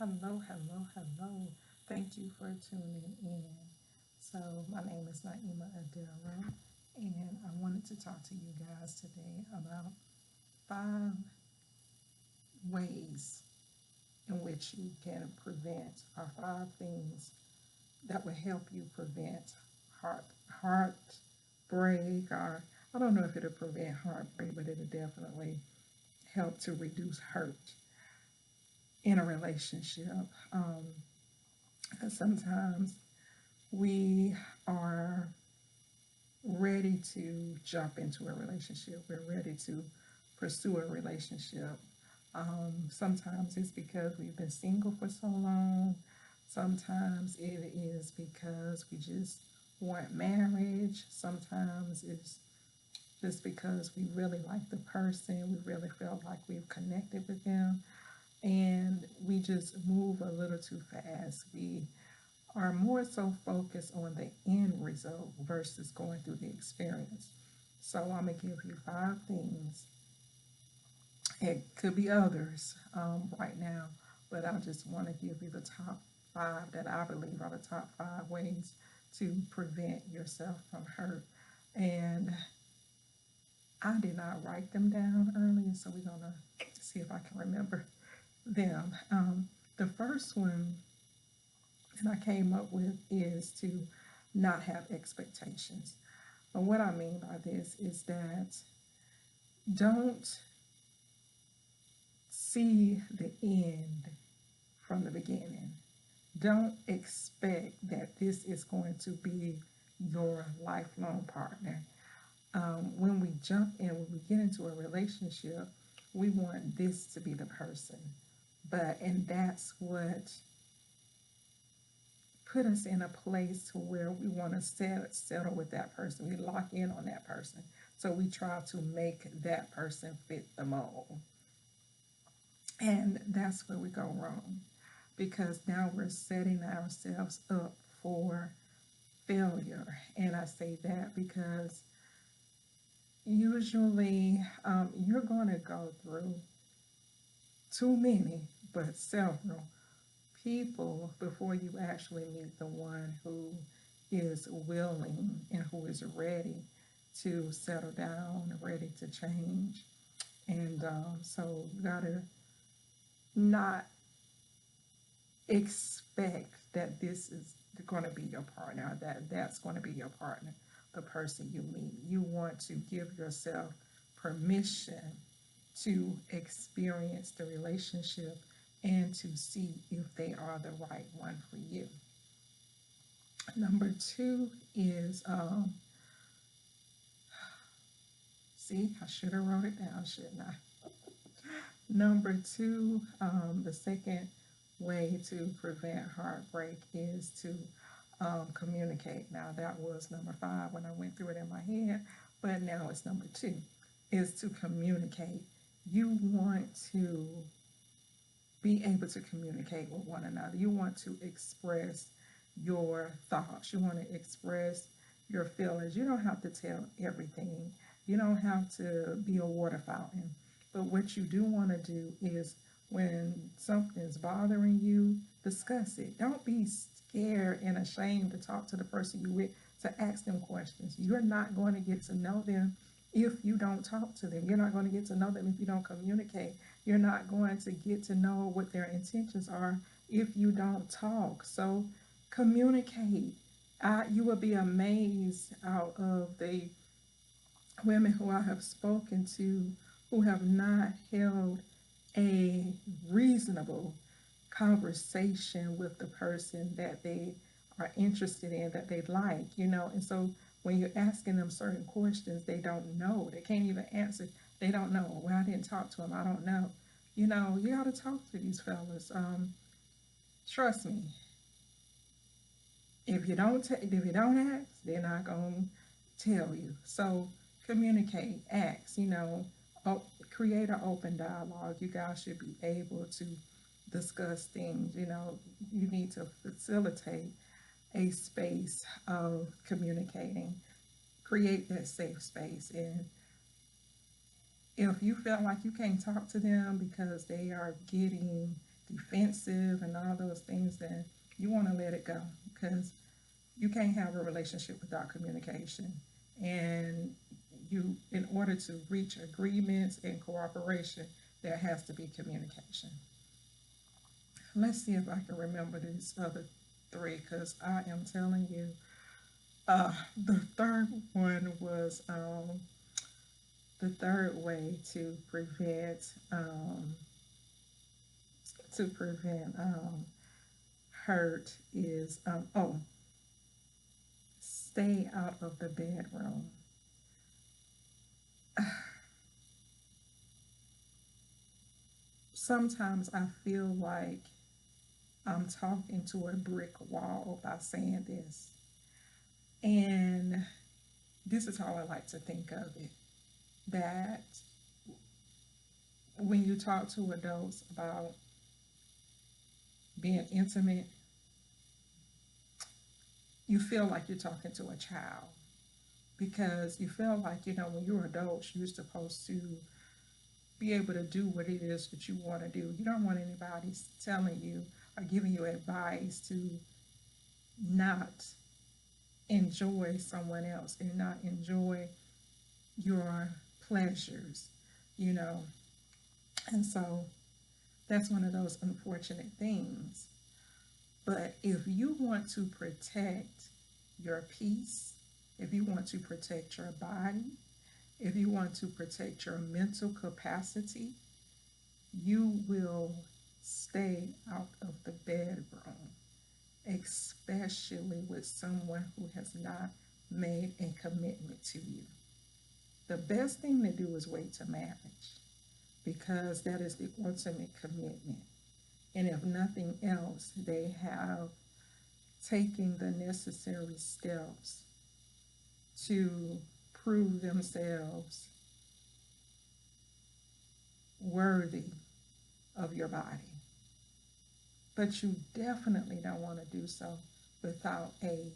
Hello. Thank you for tuning in. So, my name is Naeemah Adero, and I wanted to talk to you guys today about 5 ways in which you can prevent, or 5 things that will help you prevent heartbreak, or I don't know if it'll prevent heartbreak, but it'll definitely help to reduce hurt in a relationship. Um, Sometimes we are ready to jump into a relationship. We're ready to pursue a relationship. Sometimes it's because we've been single for so long. Sometimes it is because we just want marriage. Sometimes it's just because we really like the person. We really felt like we've connected with them. And we just move a little too fast. We are more so focused on the end result versus going through the experience. So I'm gonna give you 5 things. It could be others right now, but I just want to give you the top 5 that I believe are the top 5 ways to prevent yourself from hurt. And I did not write them down earlier, so we're gonna see if I can remember them. The first one that I came up with is to not have expectations. But what I mean by this is that don't see the end from the beginning. Don't expect that this is going to be your lifelong partner. When we jump in, when we get into a relationship, we want this to be the person. And that's what put us in a place to where we want to settle with that person. We lock in on that person. So we try to make that person fit the mold. And that's where we go wrong because now we're setting ourselves up for failure. And I say that because usually you're going to go through too many, but several people before you actually meet the one who is willing and who is ready to settle down, ready to change. And so you gotta not expect that this is going to be your partner, that that's going to be your partner, the person you meet. You want to give yourself permission to experience the relationship and to see if they are the right one for you. Number 2 is see, I should have wrote it down, shouldn't I? Number 2, the second way to prevent heartbreak is to communicate. Now, that was number 5 when I went through it in my head, but now it's number 2 is to communicate. You want to be able to communicate with one another. You want to express your thoughts. You want to express your feelings. You don't have to tell everything. You don't have to be a water fountain. But what you do want to do is when something's bothering you, discuss it. Don't be scared and ashamed to talk to the person you with, to ask them questions. You're not going to get to know them if you don't talk to them. You're not going to get to know them if you don't communicate. You're not going to get to know what their intentions are if you don't talk. So communicate. You will be amazed out of the women who I have spoken to who have not held a reasonable conversation with the person that they are interested in, that they like. And so when you're asking them certain questions, they don't know. They can't even answer. They don't know. Well, I didn't talk to him. I don't know. You got to talk to these fellas. Trust me. If you don't ask, they're not gonna tell you. So communicate, ask. Create an open dialogue. You guys should be able to discuss things. You need to facilitate a space of communicating. Create that safe space. And if you feel like you can't talk to them because they are getting defensive and all those things, then you want to let it go, because you can't have a relationship without communication. And in order to reach agreements and cooperation, there has to be communication. Let's see if I can remember these other three, because I am telling you, the third one was the third way to prevent hurt is stay out of the bedroom. Sometimes I feel like I'm talking to a brick wall by saying this. And this is how I like to think of it, that when you talk to adults about being intimate, you feel like you're talking to a child, because you feel like, when you're adults, you're supposed to be able to do what it is that you want to do. You don't want anybody telling you or giving you advice to not enjoy someone else and not enjoy your pleasures, you know. And so that's one of those unfortunate things. But if you want to protect your peace, if you want to protect your body, if you want to protect your mental capacity, you will stay out of the bedroom, especially with someone who has not made a commitment to you. The best thing to do is wait to marriage, because that is the ultimate commitment. And if nothing else, they have taken the necessary steps to prove themselves worthy of your body. But you definitely don't want to do so without a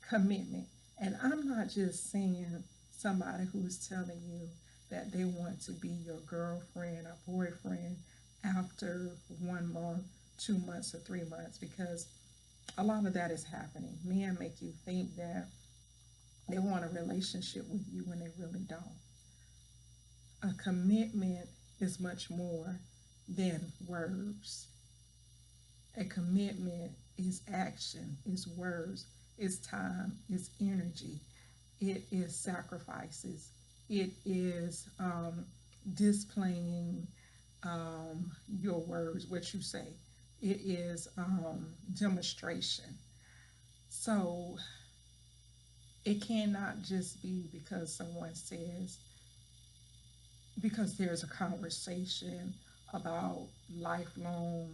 commitment. And I'm not just saying somebody who's telling you that they want to be your girlfriend or boyfriend after 1 month, 2 months, or 3 months, because a lot of that is happening. Men make you think that they want a relationship with you when they really don't. A commitment is much more than words. A commitment is action, is words, is time, is energy, it is sacrifices, it is displaying your words, what you say, it is demonstration. So it cannot just be because someone says, because there's a conversation about lifelong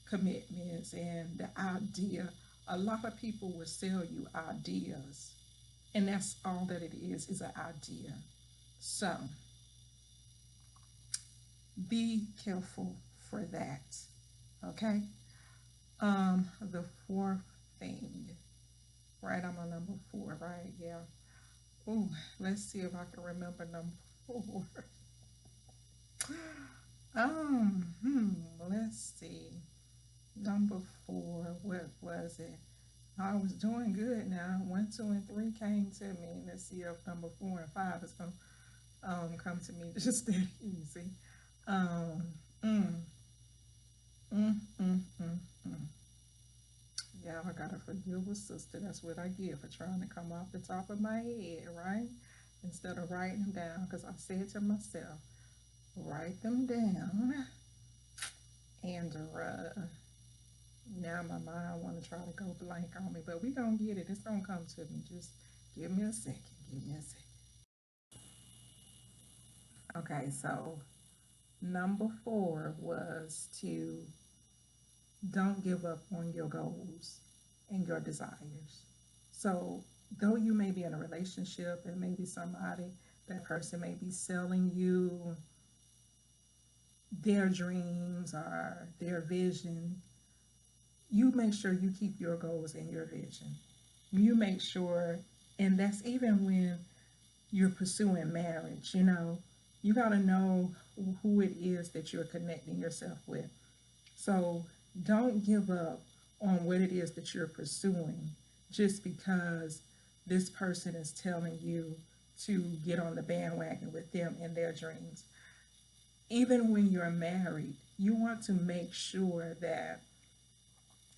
commitments and the idea. A lot of people will sell you ideas, and that's all that it is an idea. So be careful for that. Okay. The fourth thing, right? I'm on number 4, right? Yeah. Ooh, let's see if I can remember number 4. Let's see. Number 4, what was it? I was doing good now. 1, 2, and 3 came to me. Let's see if number 4 and 5 is going to come to me just that easy. Um, mm, mm, mm, mm, mm. Yeah, I gotta forgive a sister. That's what I get for trying to come off the top of my head, right? Instead of writing them down, because I said to myself, write them down. And now my mind want to try to go blank on me, but we gonna get it. It's gonna come to me. Just give me a second. Give me a second. Okay, so number 4 was to don't give up on your goals and your desires. So though you may be in a relationship and maybe somebody, that person may be selling you their dreams or their vision, you make sure you keep your goals and your vision. You make sure, and that's even when you're pursuing marriage, you got to know who it is that you're connecting yourself with. So don't give up on what it is that you're pursuing just because this person is telling you to get on the bandwagon with them and their dreams. Even when you're married, you want to make sure that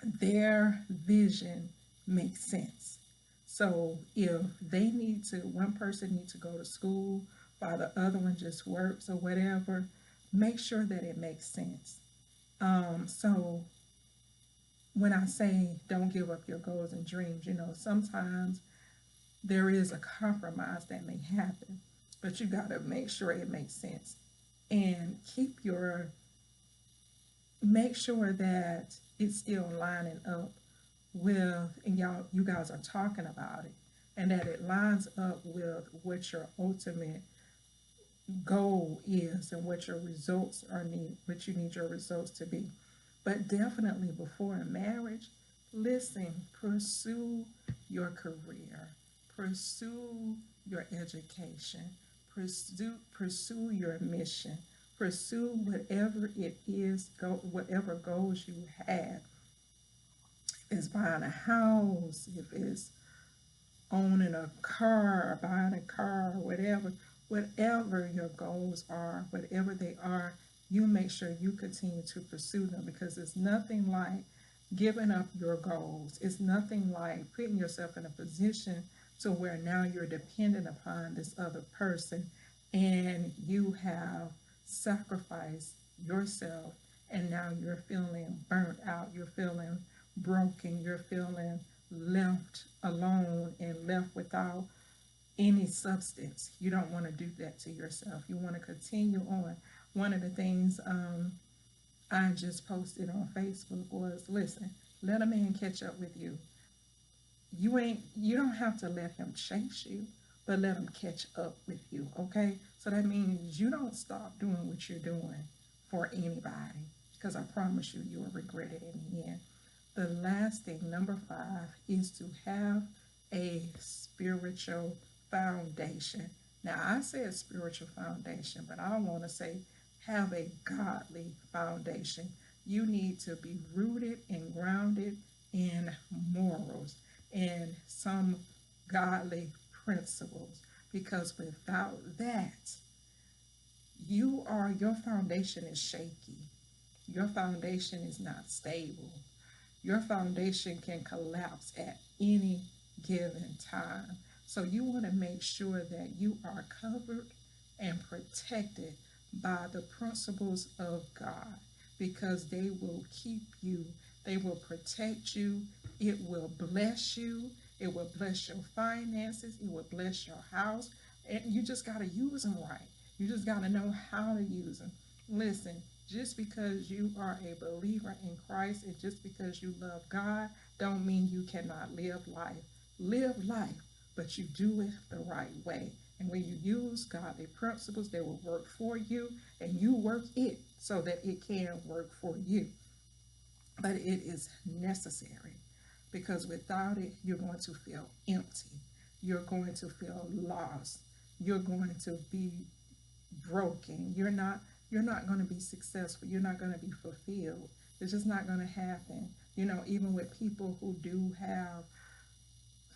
their vision makes sense. So if they need to, one person needs to go to school while the other one just works or whatever, make sure that it makes sense. So when I say don't give up your goals and dreams, sometimes there is a compromise that may happen, but you got to make sure it makes sense and make sure that it's still lining up with, and you guys are talking about it, and that it lines up with what your ultimate goal is and what your results what you need your results to be. But definitely before a marriage, listen, pursue your career, pursue your education, pursue your mission, pursue whatever it is, whatever goals you have. If it's buying a house, if it's owning a car, buying a car, whatever your goals are, whatever they are, you make sure you continue to pursue them, because it's nothing like giving up your goals. It's nothing like putting yourself in a position to where now you're dependent upon this other person and you have sacrificed yourself, and now you're feeling burnt out, you're feeling broken, you're feeling left alone and left without any substance. You don't want to do that to yourself. You want to continue on. One of the things I just posted on Facebook was, listen, let a man catch up with you. You don't have to let him chase you, but let him catch up with you, okay? So that means you don't stop doing what you're doing for anybody, because I promise you, you will regret it in the end. The last thing, number 5, is to have a spiritual foundation. Now, I said spiritual foundation, but I want to say have a godly foundation. You need to be rooted and grounded in morals and some godly principles, because without that, your foundation is shaky. Your foundation is not stable. Your foundation can collapse at any given time. So you want to make sure that you are covered and protected by the principles of God, because they will keep you, they will protect you, it will bless you, it will bless your finances, it will bless your house, and you just got to use them right. You just got to know how to use them. Listen, just because you are a believer in Christ and just because you love God, don't mean you cannot live life. Live life, but you do it the right way. And when you use godly principles, they will work for you, and you work it so that it can work for you. But it is necessary, because without it, you're going to feel empty. You're going to feel lost. You're going to be broken. You're not going to be successful. You're not going to be fulfilled. It's just not going to happen. Even with people who do have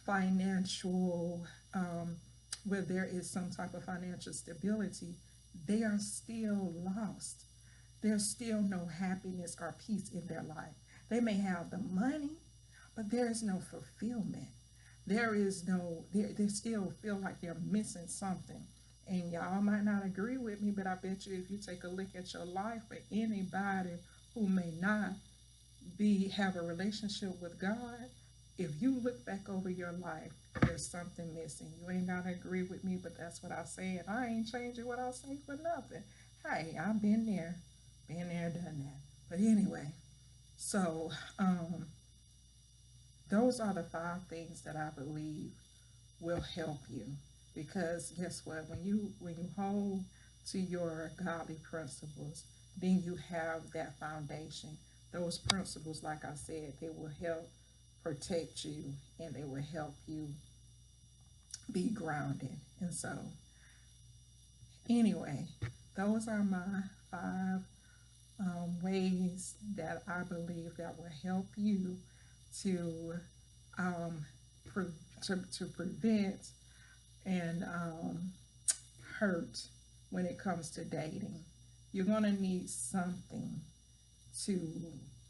financial, where there is some type of financial stability, they are still lost. There's still no happiness or peace in their life. They may have the money, but there is no fulfillment. There is no, they still feel like they're missing something. And y'all might not agree with me, but I bet you if you take a look at your life, for anybody who may not have a relationship with God, if you look back over your life, there's something missing. You ain't gotta agree with me, but that's what I say, and I ain't changing what I say for nothing. Hey, I've been there, done that. But anyway, so those are the 5 things that I believe will help you. Because guess what? When you hold to your godly principles, then you have that foundation. Those principles, like I said, they will help protect you, and they will help you be grounded. And so, anyway, those are my 5 ways that I believe that will help you to um, pre- to prevent and hurt when it comes to dating. You're gonna need something to.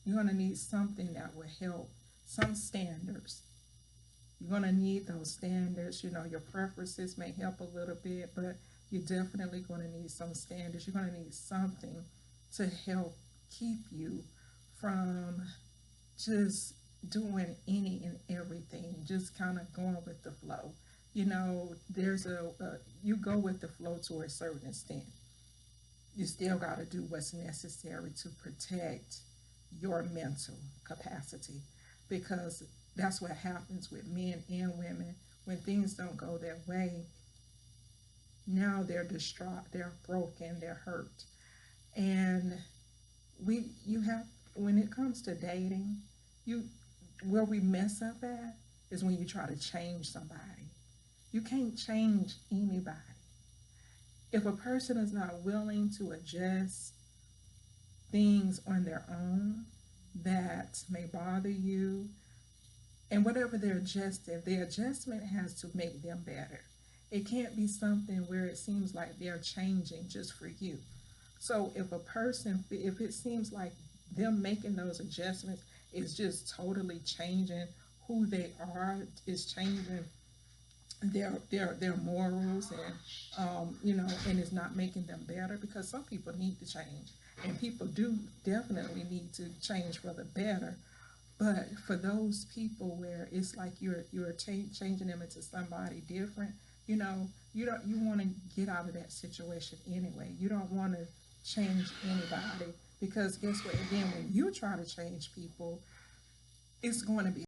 You're gonna need something that will help. Some standards. You're gonna need those standards. You know, your preferences may help a little bit, but you're definitely gonna need some standards. You're gonna need something to help keep you from just doing any and everything, just kind of going with the flow. You know, you go with the flow to a certain extent. You still got to do what's necessary to protect your mental capacity, because that's what happens with men and women when things don't go their way. Now they're distraught, they're broken, they're hurt. And you have, when it comes to dating, you where we mess up at is when you try to change somebody. You can't change anybody. If a person is not willing to adjust things on their own that may bother you, and whatever they're adjusting, the adjustment has to make them better. It can't be something where it seems like they're changing just for you. So if it seems like them making those adjustments is just totally changing who they are, is changing their morals, and and it's not making them better, because some people need to change, and people do definitely need to change for the better. But for those people where it's like changing them into somebody different, you want to get out of that situation anyway. You don't want to change anybody, because guess what? Again, when you try to change people, it's going to be